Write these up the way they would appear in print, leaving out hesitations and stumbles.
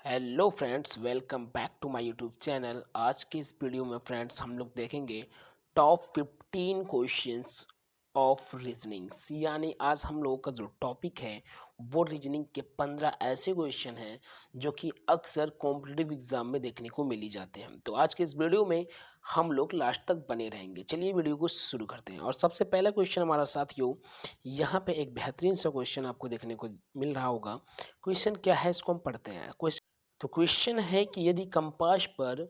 Hello friends, welcome back to my YouTube channel. आज की इस वीडियो में फ्रेंड्स हम लोग देखेंगे टॉप 15 क्वेश्चंस ऑफ रीजनिंग्स। यानी आज हम लोगों का जो टॉपिक है वो रीजनिंग के 15 ऐसे क्वेश्चन हैं जो कि अक्सर कॉम्पिटिटिव एग्जाम में देखने को मिली जाते हैं। तो आज के इस वीडियो में हम लोग लास्ट तक बने रहेंगे। चलिए वीडियो को शुरू करते हैं। और सबसे पहला क्वेश्चन हमारा साथियों, यहाँ पे एक बेहतरीन सा क्वेश्चन आपको देखने को मिल रहा होगा। क्वेश्चन क्या है इसको हम पढ़ते हैं। तो क्वेश्चन है कि यदि कंपास पर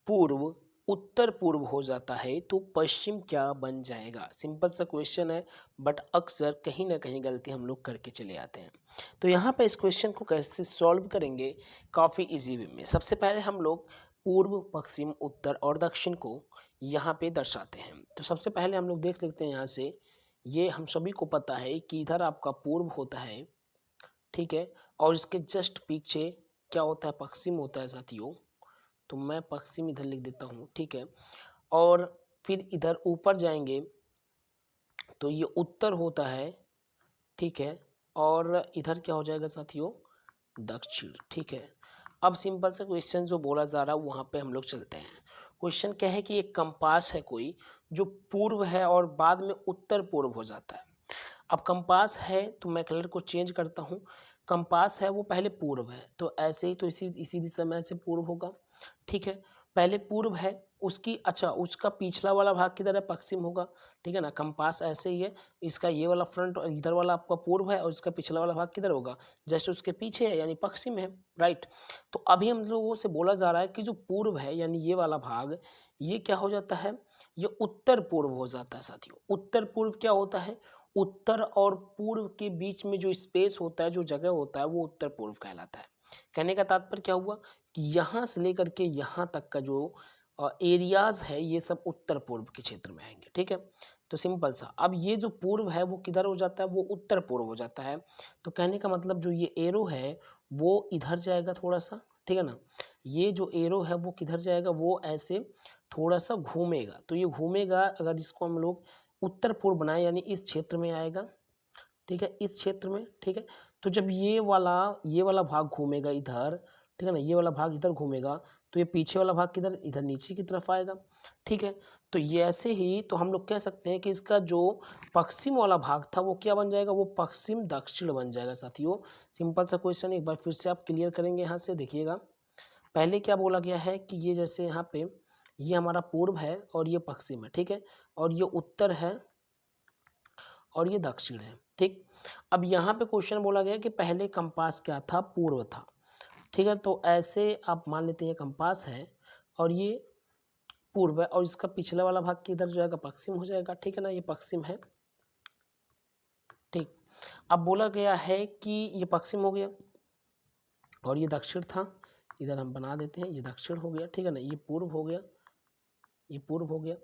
पूर्व उत्तर पूर्व हो जाता है तो पश्चिम क्या बन जाएगा। सिंपल सा क्वेश्चन है, बट अक्सर कहीं ना कहीं गलती हम लोग करके चले आते हैं। तो यहाँ पे इस क्वेश्चन को कैसे सॉल्व करेंगे, काफ़ी इजी वे में। सबसे पहले हम लोग पूर्व, पश्चिम, उत्तर और दक्षिण को यहाँ पे दर्शाते हैं। तो सबसे पहले हम लोग देख लेते हैं यहाँ से। ये हम सभी को पता है कि इधर आपका पूर्व होता है, ठीक है, और इसके जस्ट पीछे क्या होता है, पश्चिम होता है साथियों। तो मैं पश्चिम इधर लिख देता हूँ, ठीक है। और फिर इधर ऊपर जाएंगे तो ये उत्तर होता है, ठीक है। और इधर क्या हो जाएगा साथियों, दक्षिण, ठीक है। अब सिंपल सा क्वेश्चन जो बोला जा रहा है वहाँ पे हम लोग चलते हैं। क्वेश्चन क्या है कि एक कंपास है कोई जो पूर्व है और बाद में उत्तर पूर्व हो जाता है। अब कंपास है तो मैं कलर को चेंज करता हूँ। कंपास है वो पहले पूर्व है, तो ऐसे ही तो इसी इसी दिशा में ऐसे पूर्व होगा, ठीक है। पहले पूर्व है, उसकी अच्छा उसका पिछला वाला भाग किधर है, पश्चिम होगा, ठीक है ना। कंपास ऐसे ही है, इसका ये वाला फ्रंट और इधर वाला आपका पूर्व है और इसका पिछला वाला भाग किधर होगा, जस्ट उसके पीछे है, यानी पश्चिम है, राइट। तो अभी हम लोगों से बोला जा रहा है कि जो पूर्व है यानी ये वाला भाग, ये क्या हो जाता है, ये उत्तर पूर्व हो जाता है साथियों। उत्तर पूर्व क्या होता है, उत्तर और पूर्व के बीच में जो स्पेस होता है, जो जगह होता है, वो उत्तर पूर्व कहलाता है। कहने का तात्पर्य क्या हुआ कि यहाँ से लेकर के यहाँ तक का जो एरियाज है ये सब उत्तर पूर्व के क्षेत्र में आएंगे, ठीक है। तो सिंपल सा, अब ये जो पूर्व है वो किधर हो जाता है, वो उत्तर पूर्व हो जाता है। तो कहने का मतलब जो ये एरो है वो इधर जाएगा थोड़ा सा, ठीक है ना। ये जो एरो है वो किधर जाएगा, वो ऐसे थोड़ा सा घूमेगा। तो ये घूमेगा, अगर इसको हम लोग उत्तर पूर्व बनाए यानी इस क्षेत्र में आएगा, ठीक है, इस क्षेत्र में, ठीक है। तो जब ये वाला भाग घूमेगा इधर, ठीक है ना, ये वाला भाग इधर घूमेगा, तो ये पीछे वाला भाग किधर, इधर नीचे की तरफ आएगा, ठीक है। तो ये ऐसे ही तो हम लोग कह सकते हैं कि इसका जो पश्चिम वाला भाग था वो क्या बन जाएगा, वो पश्चिम दक्षिण बन जाएगा साथियों। सिंपल सा क्वेश्चन, एक बार फिर से आप क्लियर करेंगे यहाँ से, देखिएगा। पहले क्या बोला गया है कि ये जैसे यहाँ पे ये हमारा पूर्व है और ये पश्चिम है, ठीक है, और ये उत्तर है और ये दक्षिण है, ठीक। अब यहाँ पे क्वेश्चन बोला गया कि पहले कंपास क्या था, पूर्व था, ठीक है। तो ऐसे आप मान लेते हैं कंपास है और ये पूर्व है और इसका पिछला वाला भाग किधर जाएगा, पश्चिम हो जाएगा, ठीक है ना, ये पश्चिम है, ठीक। अब बोला गया है कि ये पश्चिम हो गया और ये दक्षिण था, इधर हम बना देते हैं, ये दक्षिण हो गया, ठीक है ना, ये पूर्व हो गया, ये पूर्व हो गया।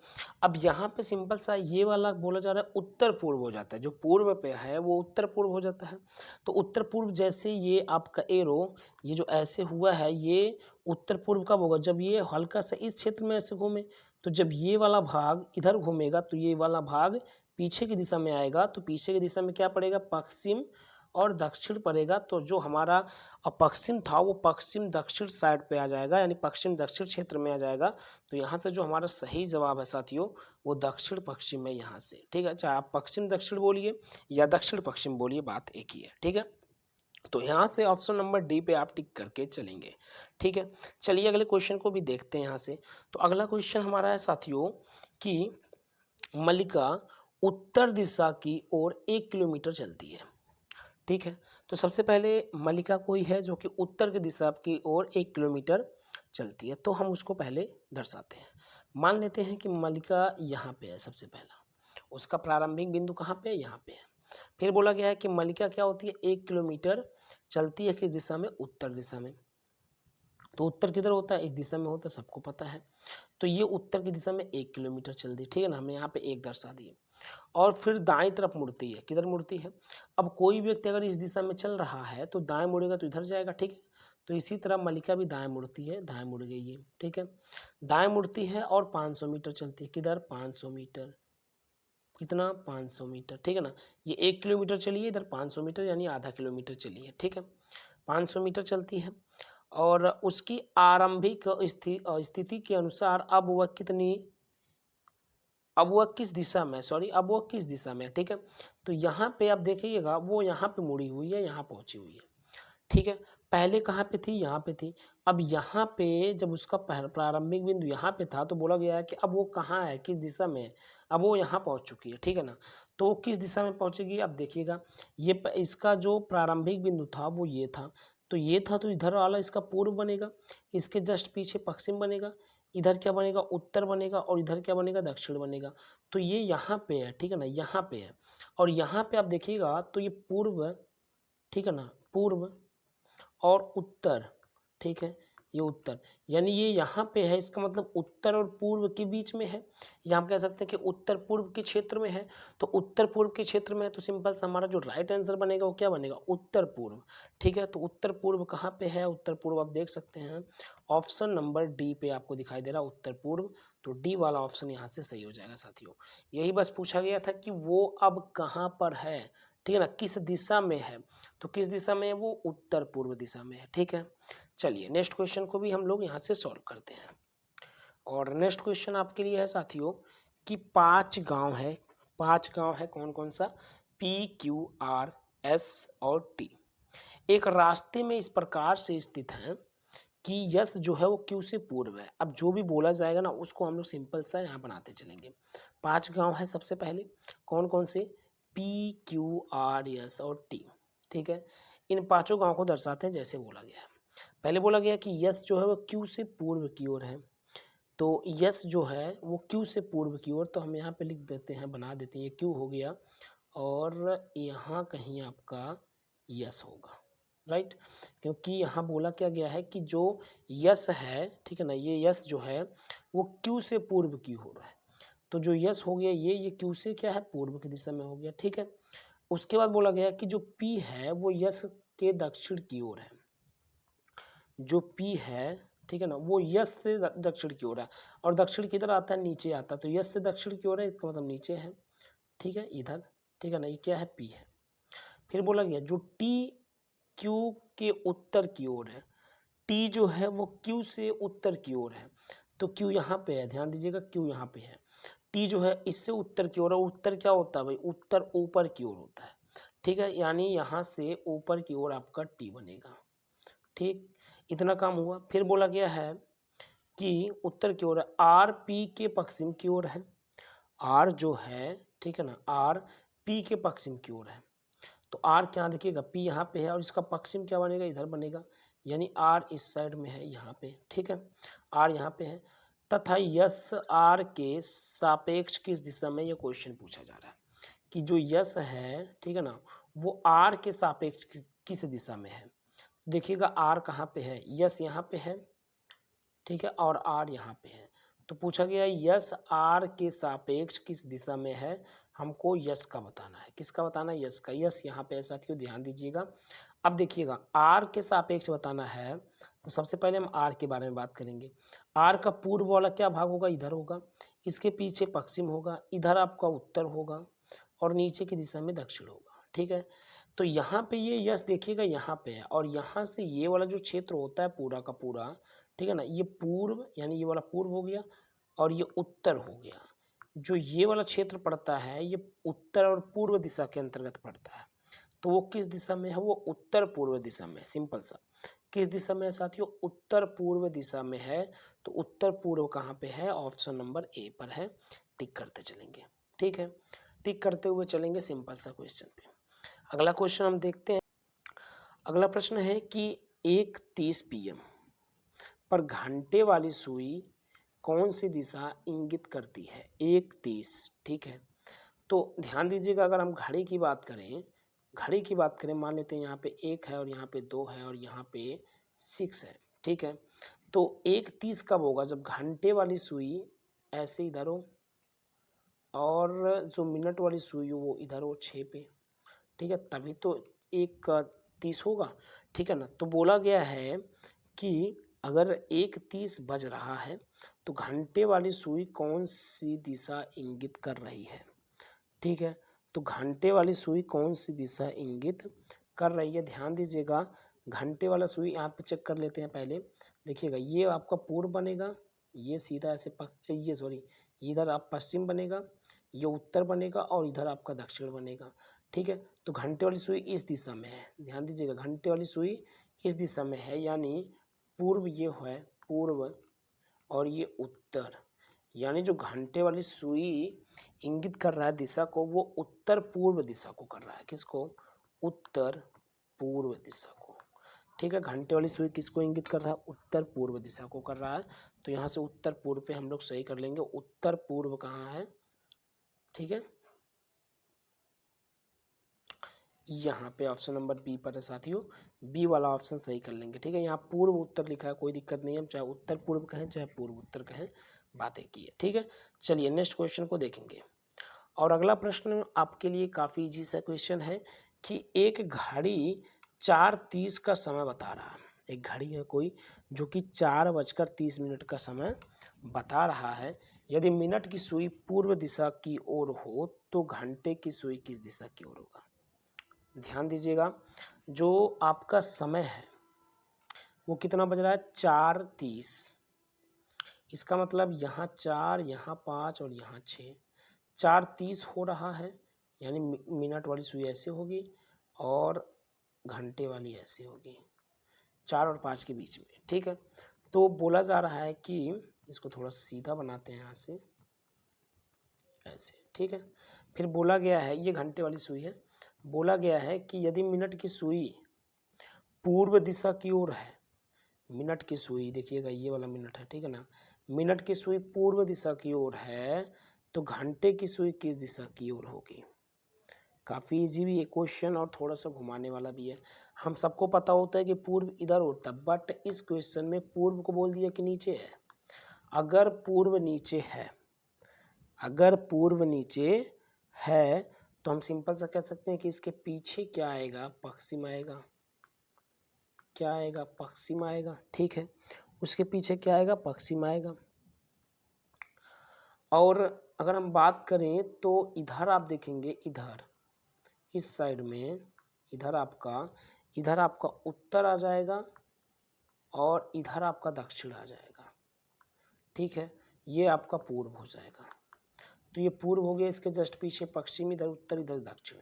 अब यहाँ पे सिंपल सा ये वाला बोला जा रहा है उत्तर पूर्व हो जाता है, जो पूर्व पे है वो उत्तर पूर्व हो जाता है। तो उत्तर पूर्व जैसे ये आपका एरो ये जो ऐसे हुआ है, ये उत्तर पूर्व कब होगा, जब ये हल्का सा इस क्षेत्र में ऐसे घूमे। तो जब ये वाला भाग इधर घूमेगा तो ये वाला भाग पीछे की दिशा में आएगा, तो पीछे की दिशा में क्या पड़ेगा, पश्चिम और दक्षिण पड़ेगा। तो जो हमारा पश्चिम था वो पश्चिम दक्षिण साइड पे आ जाएगा, यानी पश्चिम दक्षिण क्षेत्र में आ जाएगा। तो यहाँ से जो हमारा सही जवाब है साथियों, वो दक्षिण पश्चिम है यहाँ से, ठीक है। चाहे आप पश्चिम दक्षिण बोलिए या दक्षिण पश्चिम बोलिए, बात एक ही है, ठीक है। तो यहाँ से ऑप्शन नंबर डी पे आप टिक करके चलेंगे, ठीक है। चलिए अगले क्वेश्चन को भी देखते हैं यहाँ से। तो अगला क्वेश्चन हमारा है साथियों कि मल्लिका उत्तर दिशा की ओर 1 किलोमीटर चलती है, ठीक है। तो सबसे पहले मल्लिका कोई है जो कि उत्तर की दिशा की ओर 1 किलोमीटर चलती है, तो हम उसको पहले दर्शाते हैं। मान लेते हैं कि मल्लिका यहाँ पे है, सबसे पहला उसका प्रारंभिक बिंदु कहाँ पे है, यहाँ पे है। फिर बोला गया है कि मल्लिका क्या होती है, 1 किलोमीटर चलती है किस दिशा में, उत्तर दिशा में। तो उत्तर किधर होता है, इस दिशा में होता है, सबको पता है। तो ये उत्तर की दिशा में 1 किलोमीटर चल दी, ठीक है ना, हमने यहाँ पे 1 दर्शा दिए। और फिर दाएं तरफ मुड़ती है, किधर मुड़ती है, अब कोई व्यक्ति अगर इस दिशा में चल रहा है तो दाएं मुड़ेगा तो इधर जाएगा, ठीक है। तो इसी तरह मल्लिका भी दाएं मुड़ती है, दाएं मुड़ गई ये, ठीक है। दाएं मुड़ती है और 500 मीटर चलती है, किधर, 500 मीटर, कितना, 500 मीटर, ठीक है ना। ये 1 किलोमीटर चलिए, इधर 500 मीटर यानी ½ किलोमीटर चलिए, ठीक है। 500 मीटर चलती है और उसकी आरंभिक स्थिति के अनुसार अब वह किस दिशा में है, ठीक है। तो यहाँ पे आप देखिएगा वो यहाँ पे मुड़ी हुई है, यहाँ पहुँची हुई है, ठीक है। पहले कहाँ पे थी, यहाँ पे थी। अब यहाँ पे जब उसका प्रारंभिक बिंदु यहाँ पे था तो बोला गया है कि अब वो कहाँ है, किस दिशा में है। अब वो यहाँ पहुँच चुकी है, ठीक है ना। तो वो किस दिशा में पहुँचेगी, अब देखिएगा ये इसका जो प्रारंभिक बिंदु था वो ये था, तो ये था, तो इधर वाला इसका पूर्व बनेगा, इसके जस्ट पीछे पश्चिम बनेगा, इधर क्या बनेगा, उत्तर बनेगा, और इधर क्या बनेगा, दक्षिण बनेगा। तो ये यहाँ पे है, ठीक है ना, यहाँ पे है। और यहाँ पे आप देखिएगा तो ये पूर्व, ठीक है ना, पूर्व और उत्तर, ठीक है, ये उत्तर, यानी ये यहाँ पे है, इसका मतलब उत्तर और पूर्व के बीच में है। यहाँ हम कह सकते हैं कि उत्तर पूर्व के क्षेत्र में है। तो उत्तर पूर्व के क्षेत्र में है तो सिंपल सा हमारा जो राइट आंसर बनेगा वो क्या बनेगा, उत्तर पूर्व, ठीक है। तो उत्तर पूर्व कहाँ पे है, उत्तर पूर्व आप देख सकते हैं ऑप्शन नंबर डी पे आपको दिखाई दे रहा है उत्तर पूर्व। तो डी वाला ऑप्शन यहाँ से सही हो जाएगा साथियों। यही बस पूछा गया था कि वो अब कहाँ पर है, ठीक है ना, किस दिशा में है। तो किस दिशा में है, वो उत्तर पूर्व दिशा में है, ठीक है। चलिए नेक्स्ट क्वेश्चन को भी हम लोग यहाँ से सॉल्व करते हैं। और नेक्स्ट क्वेश्चन आपके लिए है साथियों कि 5 गांव है, कौन कौन सा, PQRS और T एक रास्ते में इस प्रकार से स्थित हैं कि यस जो है वो क्यू से पूर्व है। अब जो भी बोला जाएगा ना उसको हम लोग सिंपल सा यहाँ बनाते चलेंगे। 5 गांव है सबसे पहले, कौन कौन से, PQRS और T, ठीक है। इन 5 गांव को दर्शाते हैं जैसे बोला गया है। पहले बोला गया कि यस जो है वो क्यू से पूर्व की ओर है, तो यस जो है वो क्यू से पूर्व की ओर, तो हम यहाँ पे लिख देते हैं, बना देते हैं, ये क्यू हो गया और यहाँ कहीं आपका यस होगा, राइट। क्योंकि यहाँ बोला क्या गया है कि जो यस है, ठीक है ना, ये यस जो है वो क्यू से पूर्व की ओर है। तो जो यस हो गया ये क्यू से क्या है, पूर्व की दिशा में हो गया, ठीक है। उसके बाद बोला गया कि जो पी है वो यस के दक्षिण की ओर है। जो पी है, ठीक है ना, वो यस से दक्षिण की ओर है, और दक्षिण किधर आता है, नीचे आता है। तो यस से दक्षिण की ओर है, इसका मतलब नीचे है, ठीक है, इधर, ठीक है ना, ये क्या है, पी है। फिर बोला गया जो टी क्यू के उत्तर की ओर है, टी जो है वो क्यू से उत्तर की ओर है। तो क्यू यहाँ पे है, ध्यान दीजिएगा, क्यू यहाँ पे है, टी जो है इससे उत्तर की ओर है। उत्तर क्या होता है भाई, उत्तर ऊपर की ओर होता है, ठीक है, यानी यहाँ से ऊपर की ओर आपका टी बनेगा, ठीक। इतना काम हुआ। फिर बोला गया है कि उत्तर की ओर है, आर पी के पश्चिम की ओर है, आर जो है, ठीक है ना, आर पी के पश्चिम की ओर है। तो आर क्या देखिएगा, पी यहाँ पे है और इसका पश्चिम क्या बनेगा, इधर बनेगा, यानी आर इस साइड में है, यहाँ पे, ठीक है, आर यहाँ पे है। तथा यस आर के सापेक्ष किस दिशा में, ये क्वेश्चन पूछा जा रहा है कि जो यस है, ठीक है ना, वो आर के सापेक्ष किस दिशा में है। देखिएगा आर कहाँ पे है, यस यहाँ पे है, ठीक है, और आर यहाँ पे है। तो पूछा गया यस आर के सापेक्ष किस दिशा में है, हमको यस का बताना है। किसका बताना है, यस का। यस यहाँ पे है साथियों, ध्यान दीजिएगा। अब देखिएगा आर के सापेक्ष बताना है, तो सबसे पहले हम आर के बारे में बात करेंगे। आर का पूर्व वाला क्या भाग होगा, इधर होगा, इसके पीछे पश्चिम होगा, इधर आपका उत्तर होगा, और नीचे की दिशा में दक्षिण होगा, ठीक है। तो यहाँ पे ये यस देखिएगा यहाँ पे है, और यहाँ से ये वाला जो क्षेत्र होता है पूरा का पूरा, ठीक है ना, ये पूर्व, यानी ये वाला पूर्व हो गया और ये उत्तर हो गया। जो ये वाला क्षेत्र पड़ता है ये उत्तर और पूर्व दिशा के अंतर्गत पड़ता है। तो वो किस दिशा में है, वो उत्तर पूर्व दिशा में है, सिंपल सा। किस दिशा में है साथियों, उत्तर पूर्व दिशा में है। तो उत्तर पूर्व कहाँ पे है, ऑप्शन नंबर ए पर है। टिक करते चलेंगे, ठीक है, टिक करते हुए चलेंगे सिंपल सा क्वेश्चन पे। अगला क्वेश्चन हम देखते हैं। अगला प्रश्न है कि 1:30 PM पर घंटे वाली सुई कौन सी दिशा इंगित करती है, 1:30, ठीक है। तो ध्यान दीजिएगा, अगर हम घड़ी की बात करें, मान लेते हैं यहाँ पे 1 है और यहाँ पे 2 है और यहाँ पे 6 है, ठीक है। तो 1:30 कब होगा, जब घंटे वाली सुई ऐसे इधर हो और जो मिनट वाली सुई हो वो इधर हो 6 पे, ठीक है, तभी तो 1:30 होगा, ठीक है ना। तो बोला गया है कि अगर 1:30 बज रहा है तो घंटे वाली सुई कौन सी दिशा इंगित कर रही है, ठीक है। तो घंटे वाली सुई कौन सी दिशा इंगित कर रही है, ध्यान दीजिएगा। घंटे वाला सुई यहाँ पे चेक कर लेते हैं पहले। देखिएगा ये आपका पूर्व बनेगा, ये सीधा ऐसे इधर आप पश्चिम बनेगा, ये उत्तर बनेगा और इधर आपका दक्षिण बनेगा। ठीक है, तो घंटे वाली सुई इस दिशा में है, ध्यान दीजिएगा घंटे वाली सुई इस दिशा में है, यानी पूर्व ये है पूर्व और ये उत्तर, यानी जो घंटे वाली सुई इंगित कर रहा है दिशा को, वो उत्तर पूर्व दिशा को कर रहा है। किसको? उत्तर पूर्व दिशा को। ठीक है, घंटे वाली सुई किसको इंगित कर रहा है? उत्तर पूर्व दिशा को कर रहा है। तो यहाँ से उत्तर पूर्व पे हम लोग सही कर लेंगे। उत्तर पूर्व कहाँ है? ठीक है, यहाँ पे ऑप्शन नंबर बी पर है साथियों, बी वाला ऑप्शन सही कर लेंगे। ठीक है, यहाँ पूर्व उत्तर लिखा है, कोई दिक्कत नहीं है, चाहे उत्तर पूर्व कहें चाहे पूर्व उत्तर कहें, बातें की है। ठीक है, चलिए नेक्स्ट क्वेश्चन को देखेंगे। और अगला प्रश्न आपके लिए काफ़ी इजी सा क्वेश्चन है कि एक घड़ी 4:30 का समय बता रहा है। एक घड़ी है कोई जो कि 4:30 का समय बता रहा है। यदि मिनट की सुई पूर्व दिशा की ओर हो तो घंटे की सुई किस दिशा की ओर होगा? ध्यान दीजिएगा, जो आपका समय है वो कितना बज रहा है? 4:30। इसका मतलब यहाँ 4, यहाँ 5 और यहाँ 6, 4:30 हो रहा है, यानी मिनट वाली सुई ऐसे होगी और घंटे वाली ऐसे होगी, 4 और 5 के बीच में। ठीक है, तो बोला जा रहा है कि इसको थोड़ा सीधा बनाते हैं यहाँ से ऐसे। ठीक है, फिर बोला गया है, ये घंटे वाली सुई है, बोला गया है कि यदि मिनट की सुई पूर्व दिशा की ओर है, मिनट की सुई देखिएगा ये वाला मिनट है, ठीक है ना, मिनट की सुई पूर्व दिशा की ओर है तो घंटे की सुई किस दिशा की ओर होगी? काफ़ी इजी भी है क्वेश्चन और थोड़ा सा घुमाने वाला भी है। हम सबको पता होता है कि पूर्व इधर होता है, बट इस क्वेश्चन में पूर्व को बोल दिया कि नीचे है। अगर पूर्व नीचे है, अगर पूर्व नीचे है तो हम सिंपल सा कह सकते हैं कि इसके पीछे क्या आएगा? पश्चिम आएगा। क्या आएगा? पश्चिम आएगा। ठीक है, उसके पीछे क्या आएगा? पश्चिम आएगा। और अगर हम बात करें तो इधर आप देखेंगे, इधर इस साइड में इधर आपका उत्तर आ जाएगा और इधर आपका दक्षिण आ जाएगा। ठीक है, ये आपका पूर्व हो जाएगा। तो ये पूर्व हो गया, इसके जस्ट पीछे पश्चिम, इधर उत्तर, इधर दक्षिण।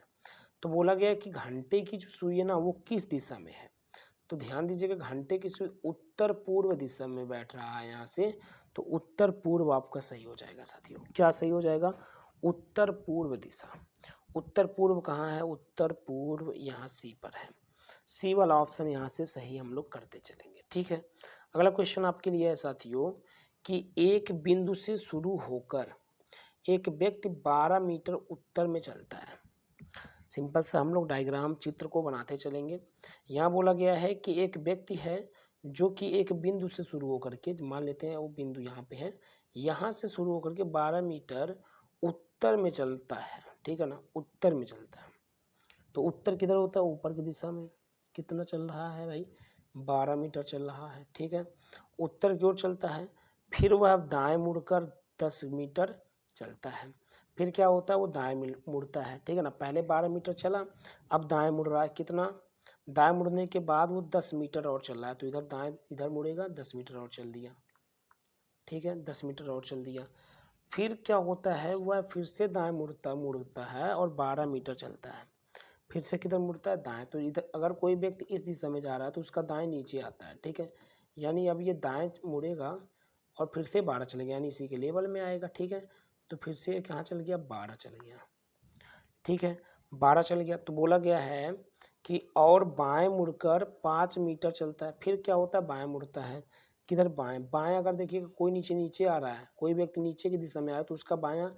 तो बोला गया है कि घंटे की जो सुई है ना वो किस दिशा में है? तो ध्यान दीजिएगा, घंटे की सुई उत्तर पूर्व दिशा में बैठ रहा है यहाँ से, तो उत्तर पूर्व आपका सही हो जाएगा साथियों। क्या सही हो जाएगा? उत्तर पूर्व दिशा। उत्तर पूर्व कहाँ है? उत्तर पूर्व यहाँ सी पर है। सी वाला ऑप्शन यहाँ से सही हम लोग करते चलेंगे। ठीक है, अगला क्वेश्चन आपके लिए है साथियों कि एक बिंदु से शुरू होकर एक व्यक्ति 12 मीटर उत्तर में चलता है। सिंपल सा हम लोग डायग्राम चित्र को बनाते चलेंगे। यहाँ बोला गया है कि एक व्यक्ति है जो कि एक बिंदु से शुरू होकर के, मान लेते हैं वो बिंदु यहाँ पे है, यहाँ से शुरू होकर के 12 मीटर उत्तर में चलता है। ठीक है ना, उत्तर में चलता है। तो उत्तर किधर होता है? ऊपर की दिशा में। कितना चल रहा है भाई? 12 मीटर चल रहा है। ठीक है, उत्तर की ओर चलता है, फिर वह दाएं मुड़कर 10 मीटर चलता है। फिर क्या होता है? वो दाएं मुड़ता है। ठीक है ना, पहले 12 मीटर चला, अब दाएं मुड़ रहा है। कितना? दाएं मुड़ने के बाद वो 10 मीटर और चल रहा है, तो इधर दाएं इधर मुड़ेगा, 10 मीटर और चल दिया। ठीक है, 10 मीटर और चल दिया। फिर क्या होता है? वह फिर से दाएं मुड़ता है और 12 मीटर चलता है। फिर से किधर मुड़ता है? दाएं। तो इधर अगर कोई व्यक्ति इस दिशा में जा रहा है तो उसका दाएं नीचे आता है। ठीक है, यानी अब ये दाएं मुड़ेगा और फिर से 12 चल गया, यानी इसी के लेवल में आएगा। ठीक है, तो फिर से कहाँ चल गया? 12 चल गया। ठीक है, 12 चल गया। तो बोला गया है कि और बाएं मुड़कर 5 मीटर चलता है। फिर क्या होता है? बाएं मुड़ता है। किधर? बाएं। बाएं अगर देखिएगा कोई नीचे आ रहा है, कोई व्यक्ति नीचे की दिशा में आया तो उसका बायां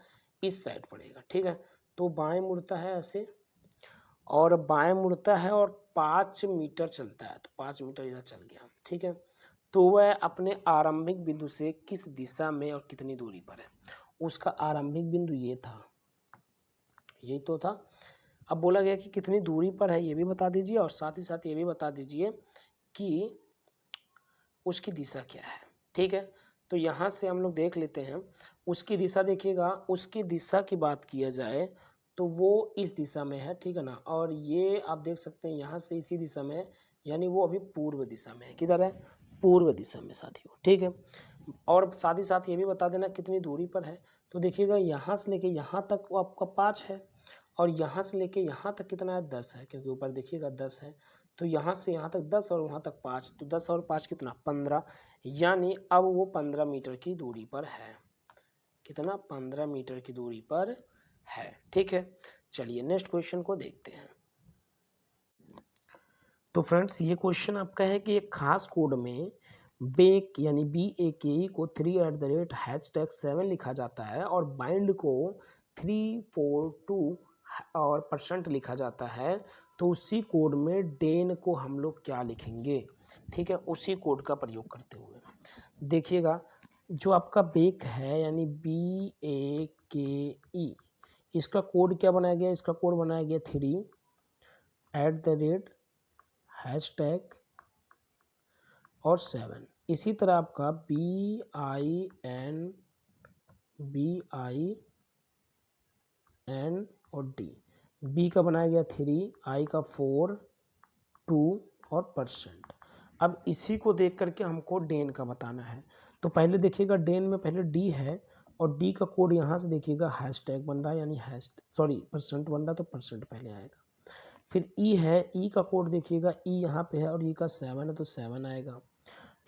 इस साइड पड़ेगा। ठीक है, तो बाएं मुड़ता है ऐसे, और बाएं मुड़ता है और 5 मीटर चलता है, तो 5 मीटर इधर चल गया। ठीक है, तो वह अपने आरंभिक बिंदु से किस दिशा में और कितनी दूरी पर है? उसका आरंभिक बिंदु ये था, यही तो था। अब बोला गया कि कितनी दूरी पर है ये भी बता दीजिए, और साथ ही साथ ये भी बता दीजिए कि उसकी दिशा क्या है। ठीक है, तो यहाँ से हम लोग देख लेते हैं उसकी दिशा। देखिएगा, उसकी दिशा की बात किया जाए तो वो इस दिशा में है। ठीक है ना, और ये आप देख सकते हैं यहाँ से इसी दिशा में है, यानी वो अभी पूर्व दिशा में है। किधर है? पूर्व दिशा में साथियों, ठीक है। और साथ ही साथ ये भी बता देना कितनी दूरी पर है। तो देखिएगा यहाँ से लेके यहाँ तक वो आपका 5 है, और यहाँ से लेके यहाँ तक कितना है? 10 है, क्योंकि ऊपर देखिएगा 10 है। तो यहाँ से यहाँ तक 10 और वहाँ तक 5, तो 10 और 5 कितना? 15। यानी अब वो 15 मीटर की दूरी पर है। कितना? 15 मीटर की दूरी पर है, ठीक है। चलिए नेक्स्ट क्वेश्चन को देखते हैं। तो फ्रेंड्स ये क्वेश्चन आपका है कि एक खास कोड में बेक यानी BAKE को 3@#7 लिखा जाता है और बाइंड को 342 और % लिखा जाता है, तो उसी कोड में डेन को हम लोग क्या लिखेंगे? ठीक है, उसी कोड का प्रयोग करते हुए देखिएगा, जो आपका बेक है यानी BAKE, इसका कोड क्या बनाया गया? इसका कोड बनाया गया 3@ और 7। इसी तरह आपका BIN और D, B का बनाया गया 3, I का 4, 2 और %। अब इसी को देख करके हमको डेन का बताना है। तो पहले देखिएगा डेन में पहले D है, और D का कोड यहाँ से देखिएगा हैशटैग बन रहा है, यानी % बन रहा है, तो % पहले आएगा। फिर E है, E का कोड देखिएगा, E यहाँ पे है और E का 7 है, तो 7 आएगा।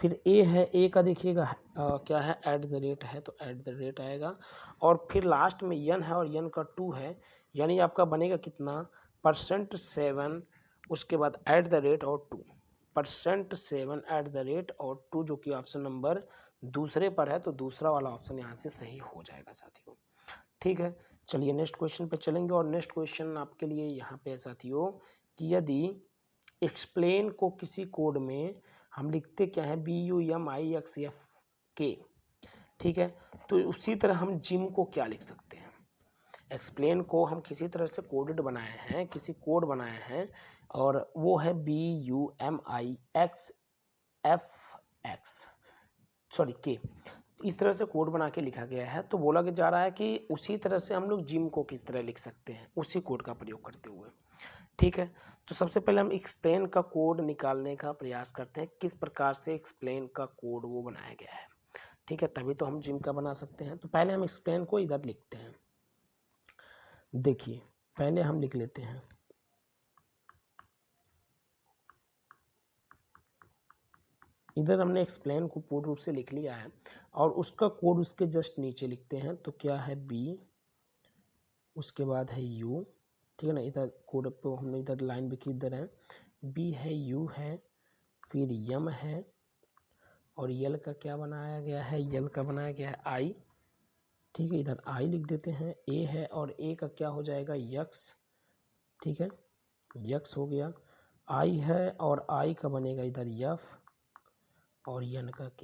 फिर A है, A का देखिएगा क्या है? @ है, तो @ आएगा। और फिर लास्ट में N है और N का 2 है, यानी आपका बनेगा कितना? %7, उसके बाद @ और 2, %7 @ और 2, जो कि ऑप्शन नंबर दूसरे पर है, तो दूसरा वाला ऑप्शन यहाँ से सही हो जाएगा साथियों, ठीक है। चलिए नेक्स्ट क्वेश्चन पे चलेंगे, और नेक्स्ट क्वेश्चन आपके लिए यहाँ पे है साथियों कि यदि एक्सप्लेन को किसी कोड में हम लिखते क्या है? BUMIXFK, ठीक है। तो उसी तरह हम जिम को क्या लिख सकते हैं? एक्सप्लेन को हम किसी तरह से कोडेड बनाए हैं, किसी कोड बनाए हैं, और वो है BUMIXFK, इस तरह से कोड बना के लिखा गया है। तो बोला जा रहा है कि उसी तरह से हम लोग जिम को किस तरह लिख सकते हैं, उसी कोड का प्रयोग करते हुए, ठीक है। तो सबसे पहले हम एक्सप्लेन का कोड निकालने का प्रयास करते हैं, किस प्रकार से एक्सप्लेन का कोड वो बनाया गया है, ठीक है, तभी तो हम जिम का बना सकते हैं। तो पहले हम एक्सप्लेन को इधर लिखते हैं। देखिए पहले हम लिख लेते हैं, इधर हमने एक्सप्लेन को पूर्ण रूप से लिख लिया है, और उसका कोड उसके जस्ट नीचे लिखते हैं। तो क्या है? B, उसके बाद है U, ठीक है ना। इधर कोड पे हमने इधर लाइन लिखी, इधर है B है, U है, फिर M है, और L का क्या बनाया गया है? L का बनाया गया है I, ठीक है। इधर I लिख देते हैं। A है, और A का क्या हो जाएगा? X, ठीक है, X हो गया। I है, और I का बनेगा इधर F, और N का K।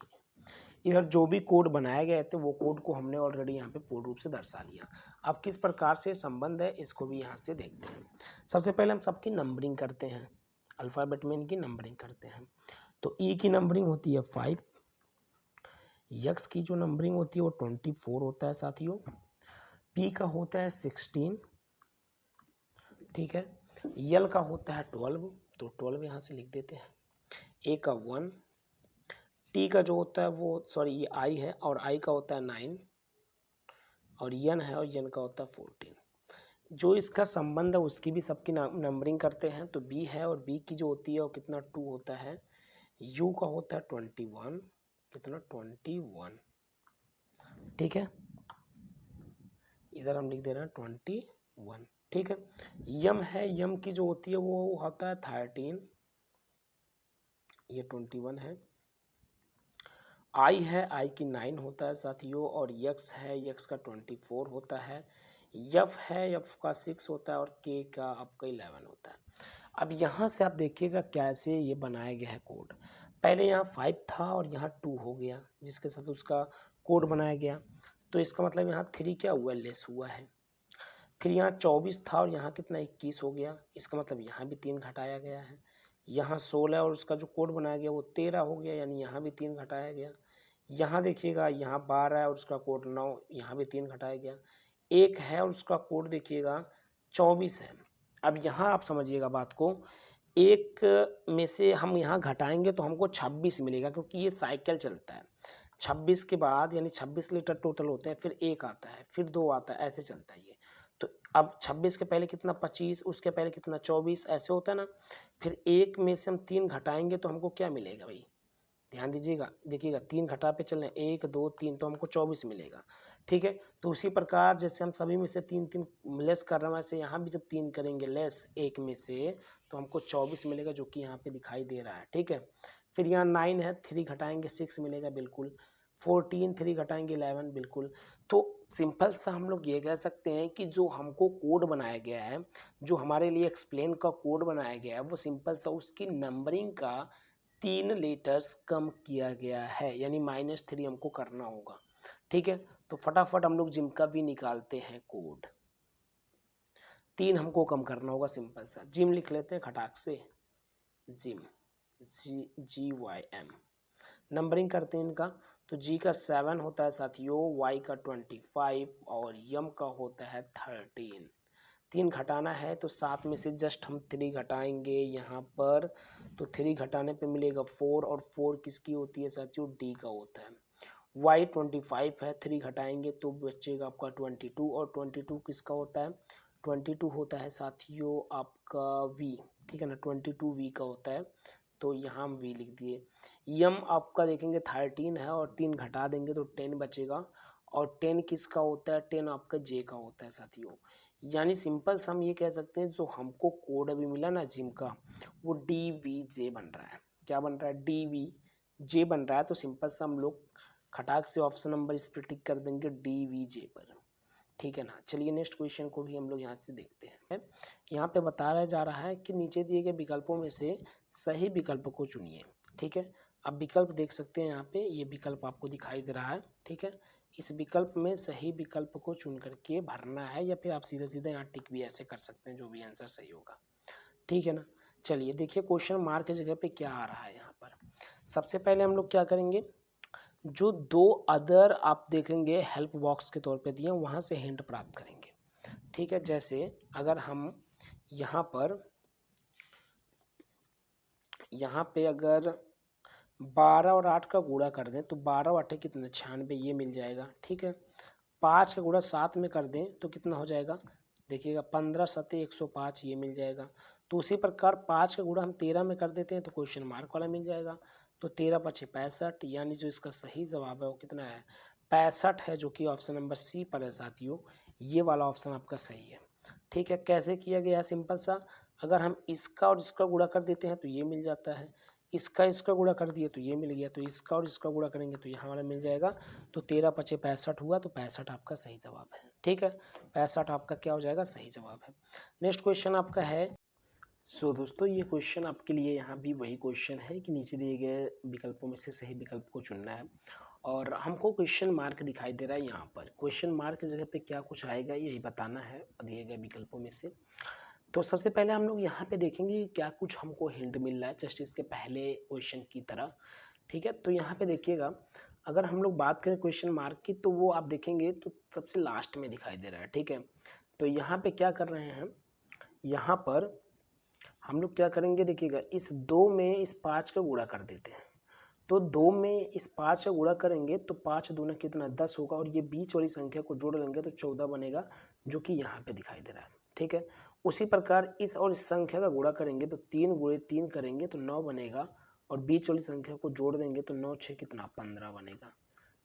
इधर जो भी कोड बनाए गए थे वो कोड को हमने ऑलरेडी यहाँ पे पूर्ण रूप से दर्शा लिया। अब किस प्रकार से संबंध है इसको भी यहाँ से देखते हैं। सबसे पहले हम सबकी नंबरिंग करते हैं, अल्फ़ाबेट में इनकी नंबरिंग करते हैं। तो E की नंबरिंग होती है 5, X की जो नंबरिंग होती है वो 24 होता है साथियों, P का होता है 16, ठीक है, L का होता है 12, तो 12 यहाँ से लिख देते हैं। A का 1, T का जो होता है वो ये I है, और I का होता है 9, और N है, और N का होता है 14। जो इसका संबंध है उसकी भी सबकी नंबरिंग करते हैं। तो B है, और B की जो होती है वो कितना? 2 होता है। U का होता है 21, कितना? 21, ठीक है, इधर हम लिख दे रहे हैं 21, ठीक है। M है, M की जो होती है वो होता है 13, ये 21 है। I है, I की 9 होता है साथियों, और X है, X का 24 होता है। F है, F का 6 होता है, और K का आपका 11 होता है। अब यहाँ से आप देखिएगा कैसे ये बनाया गया है कोड। पहले यहाँ 5 था और यहाँ 2 हो गया, जिसके साथ उसका कोड बनाया गया। तो इसका मतलब यहाँ 3 क्या हुआ? लेस हुआ है। फिर यहाँ 24 था और यहाँ कितना? 21 हो गया, इसका मतलब यहाँ भी 3 घटाया गया है। यहाँ 16 और उसका जो कोड बनाया गया वो 13 हो गया, यानी यहाँ भी 3 घटाया गया। यहाँ देखिएगा यहाँ 12 है और उसका कोड 9, यहाँ भी 3 घटाया गया। 1 है और उसका कोड देखिएगा 24 है। अब यहाँ आप समझिएगा बात को एक में से हम यहाँ घटाएंगे तो हमको 26 मिलेगा, क्योंकि ये साइकिल चलता है। 26 के बाद यानी 26 लीटर टोटल होते हैं, फिर 1 आता है, फिर 2 आता है, ऐसे चलता है ये। तो अब 26 के पहले कितना 25, उसके पहले कितना 24, ऐसे होता है ना। फिर 1 में से हम 3 घटाएंगे तो हमको क्या मिलेगा भाई, ध्यान दीजिएगा, देखिएगा 3 घटा पे चल रहे हैं, 1 2 3, तो हमको 24 मिलेगा। ठीक है, तो उसी प्रकार जैसे हम सभी में से 3 लेस कर रहे हैं, वैसे यहाँ भी जब 3 करेंगे लेस 1 में से तो हमको 24 मिलेगा, जो कि यहाँ पे दिखाई दे रहा है। ठीक है, फिर यहाँ 9 है, 3 घटाएंगे 6 मिलेगा बिल्कुल। 14, 3 घटाएंगे 11 बिल्कुल। तो सिंपल सा हम लोग ये कह सकते हैं कि जो हमको कोड बनाया गया है, जो हमारे लिए एक्सप्लेन का कोड बनाया गया है, वो सिंपल सा उसकी नंबरिंग का 3 लेटर्स कम किया गया है, यानी -3 हमको करना होगा। ठीक है, तो फटाफट हम लोग जिम का भी निकालते हैं कोड। 3 हमको कम करना होगा, सिंपल सा जिम लिख लेते हैं खटाक से, जिम GYM। नंबरिंग करते हैं इनका, तो जी का 7 होता है साथियों, वाई का 25 और यम का होता है 13। 3 घटाना है तो 7 में से जस्ट हम 3 घटाएंगे यहाँ पर, तो 3 घटाने पे मिलेगा 4, और 4 किसकी होती है साथियों, डी का होता है। वाई 25 है, 3 घटाएंगे तो बचेगा आपका 22, और 22 किसका होता है, 22 होता है साथियों आपका वी। ठीक है ना, 22 वी का होता है, तो यहाँ हम वी लिख दिए। यम आपका देखेंगे 13 है, और 3 घटा देंगे तो 10 बचेगा, और 10 किसका होता है, 10 आपका जे का होता है साथियों। यानी सिंपल सा हम ये कह सकते हैं, जो हमको कोड अभी मिला ना जिम का, वो DVJ बन रहा है। क्या बन रहा है, DVJ बन रहा है। तो सिंपल सा हम लोग खटाक से ऑप्शन नंबर इस पर टिक कर देंगे DVJ पर। ठीक है ना, चलिए नेक्स्ट क्वेश्चन को भी हम लोग यहाँ से देखते हैं। यहाँ पे बताया जा रहा है कि नीचे दिए गए विकल्पों में से सही विकल्प को चुनिए। ठीक है, अब विकल्प देख सकते हैं यहाँ पे, ये विकल्प आपको दिखाई दे रहा है। ठीक है, इस विकल्प में सही विकल्प को चुन करके भरना है, या फिर आप सीधे सीधे यहाँ टिक भी ऐसे कर सकते हैं, जो भी आंसर सही होगा। ठीक है ना, चलिए देखिए क्वेश्चन मार्क की जगह पे क्या आ रहा है यहाँ पर। सबसे पहले हम लोग क्या करेंगे, जो 2 अदर आप देखेंगे हेल्प बॉक्स के तौर पे दिए, वहाँ से हिंट प्राप्त करेंगे। ठीक है, जैसे अगर हम यहाँ पे अगर 12 और 8 का गुणा कर दें तो 12 8 कितना 96, ये मिल जाएगा। ठीक है, 5 का गुणा 7 में कर दें तो कितना हो जाएगा, देखिएगा 15 7 105, ये मिल जाएगा। तो उसी प्रकार 5 का गुणा हम 13 में कर देते हैं तो क्वेश्चन मार्क वाला मिल जाएगा। तो 13 5 65, यानी जो इसका सही जवाब है वो कितना है, 65 है, जो कि ऑप्शन नंबर सी पर है साथियों। ये वाला ऑप्शन आपका सही है। ठीक है, कैसे किया गया है, सिंपल सा, अगर हम इसका और इसका गुणा कर देते हैं तो ये मिल जाता है, इसका गुणा कर दिए तो ये मिल गया, तो इसका और इसका गुणा करेंगे तो यहाँ वाला मिल जाएगा। तो 13 5 65 हुआ, तो 65 आपका सही जवाब है। ठीक है, 65 आपका क्या हो जाएगा, सही जवाब है। नेक्स्ट क्वेश्चन आपका है, दोस्तों ये क्वेश्चन आपके लिए यहाँ भी वही क्वेश्चन है कि नीचे दिए गए विकल्पों में से सही विकल्प को चुनना है, और हमको क्वेश्चन मार्क दिखाई दे रहा है यहाँ पर। क्वेश्चन मार्क की जगह पे क्या कुछ आएगा यही बताना है दिए गए विकल्पों में से। तो सबसे पहले हम लोग यहाँ पे देखेंगे क्या कुछ हमको हिंट मिल रहा है, जस्ट इसके पहले क्वेश्चन की तरह। ठीक है, तो यहाँ पे देखिएगा, अगर हम लोग बात करें क्वेश्चन मार्क की, तो वो आप देखेंगे तो सबसे लास्ट में दिखाई दे रहा है। ठीक है, तो यहाँ पे क्या कर रहे हैं, यहाँ पर हम लोग क्या करेंगे, देखिएगा इस 2 में इस 5 का गुणा कर देते हैं। तो 2 में इस 5 का गुणा करेंगे तो 5 दूना कितना 10 होगा, और ये बीच वाली संख्या को जोड़ लेंगे तो 14 बनेगा, जो कि यहाँ पे दिखाई दे रहा है। ठीक है, उसी प्रकार इस और इस संख्या का गुणा करेंगे तो 3 गुणे 3 करेंगे तो 9 बनेगा, और बीच वाली संख्या को जोड़ देंगे तो 9 6 कितना 15 बनेगा।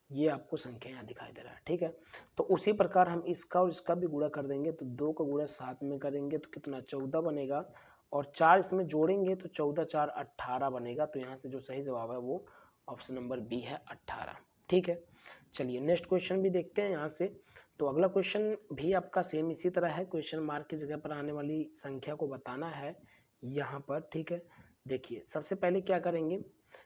ये आपको संख्या यहाँ दिखाई दे रहा है। ठीक है, तो उसी प्रकार हम इसका और इसका भी गुणा कर देंगे, तो 2 का गुणा 7 में करेंगे तो कितना 14 बनेगा, और 4 इसमें जोड़ेंगे तो 14 4 18 बनेगा। तो यहाँ से जो सही जवाब है वो ऑप्शन नंबर बी है 18। ठीक है, चलिए नेक्स्ट क्वेश्चन भी देखते हैं यहाँ से। तो अगला क्वेश्चन भी आपका सेम इसी तरह है, क्वेश्चन मार्क की जगह पर आने वाली संख्या को बताना है यहाँ पर। ठीक है, देखिए सबसे पहले क्या करेंगे,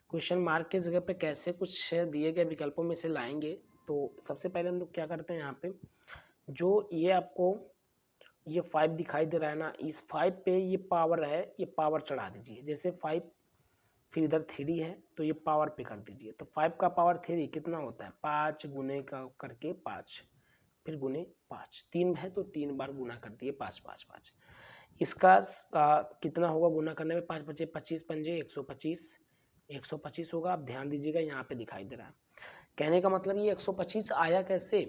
क्वेश्चन मार्क की जगह पे कैसे कुछ दिए गए विकल्पों में से लाएंगे। तो सबसे पहले हम लोग क्या करते हैं, यहाँ पे जो ये आपको ये 5 दिखाई दे रहा है ना, इस 5 पे ये पावर है, ये पावर चढ़ा दीजिए। जैसे 5 फिर इधर 3 है तो ये पावर पे कर दीजिए, तो 5 का पावर 3 कितना होता है, 5 गुने का करके 5, फिर गुने 5, 3 है तो 3 बार गुना कर दिए 5 5 5। इसका कितना होगा गुना करने में, 5 बचे 25 पंजे 125, 125 होगा। आप ध्यान दीजिएगा यहाँ पे दिखाई दे रहा है। कहने का मतलब ये 125 आया कैसे,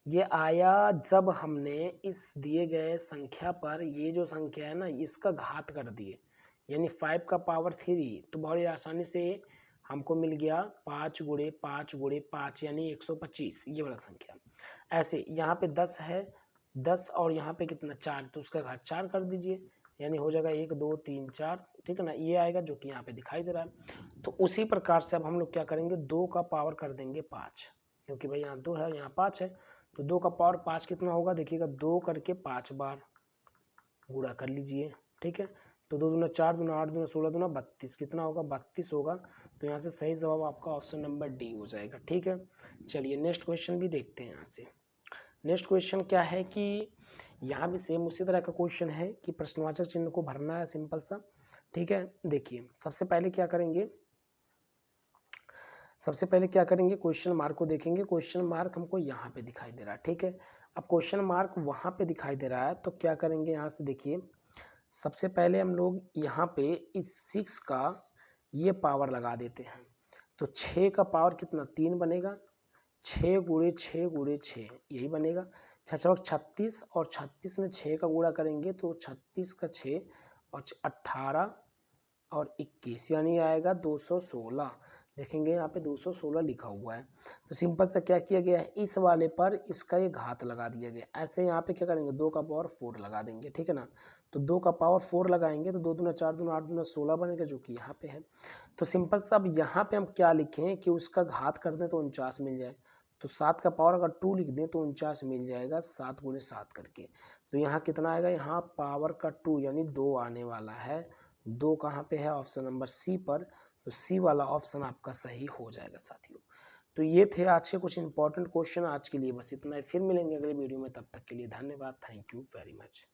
ये आया जब हमने इस दिए गए संख्या पर ये जो संख्या है ना इसका घात कर दिए, यानी 5 का पावर 3, तो बड़ी आसानी से हमको मिल गया 5 गुणे 5 गुणे 5 यानी 125, ये वाला संख्या। ऐसे यहाँ पे 10 है, 10 और यहाँ पे कितना 4, तो उसका घात 4 कर दीजिए, यानी हो जाएगा 1 2 3 4, ठीक है ना, ये आएगा जो कि यहाँ पे दिखाई दे रहा है। तो उसी प्रकार से अब हम लोग क्या करेंगे, 2 का पावर कर देंगे 5, क्योंकि भाई यहाँ 2 है यहाँ 5 है, तो 2 का पावर 5 कितना होगा देखिएगा, 2 करके 5 बार गुणा कर लीजिए, ठीक है। तो 2 दूना 4, दूना 8, दूना 16, दूना 32, कितना होगा 32 होगा। तो यहाँ से सही जवाब आपका ऑप्शन नंबर डी हो जाएगा, ठीक है। चलिए नेक्स्ट क्वेश्चन भी देखते हैं यहाँ से। नेक्स्ट क्वेश्चन क्या है कि यहाँ भी सेम उसी तरह का क्वेश्चन है कि प्रश्नवाचक चिन्ह को भरना है, सिंपल सा, ठीक है। देखिए सबसे पहले क्या करेंगे, क्वेश्चन मार्क को देखेंगे। क्वेश्चन मार्क हमको यहाँ पे दिखाई दे रहा है, ठीक है। अब क्वेश्चन मार्क वहाँ पे दिखाई दे रहा है, तो क्या करेंगे यहाँ से देखिए, सबसे पहले हम लोग यहाँ पे इस 6 का ये पावर लगा देते हैं, तो 6 का पावर कितना 3 बनेगा, 6 गुणे 6 गुणे 6 यही बनेगा, 36 और 36 में 6 का गुणा करेंगे तो 36 का 6 और 18 और 21 यानी आएगा 216। देखेंगे यहाँ पे 216 लिखा हुआ है, तो सिंपल सा क्या किया गया है, इस वाले पर इसका ये घात लगा दिया गया। ऐसे यहाँ पे क्या करेंगे, 2 का पावर 4 लगा देंगे, ठीक है ना। तो 2 का पावर 4 लगाएंगे तो 2 दूना 4 दूना 8 दूना 16 बनेगा, जो कि यहाँ पे है। तो सिंपल सा अब यहाँ पे हम क्या लिखें कि उसका घात कर दें तो 49 मिल जाए, तो 7 का पावर अगर 2 लिख दें तो 49 मिल जाएगा 7 गुणे 7 करके। तो यहाँ कितना आएगा, यहाँ पावर का 2 यानी 2 आने वाला है। 2 कहाँ पे है, ऑप्शन नंबर सी पर, तो सी वाला ऑप्शन आपका सही हो जाएगा साथियों। तो ये थे आज के कुछ इंपॉर्टेंट क्वेश्चन। आज के लिए बस इतना ही, फिर मिलेंगे अगले वीडियो में, तब तक के लिए धन्यवाद, थैंक यू वेरी मच।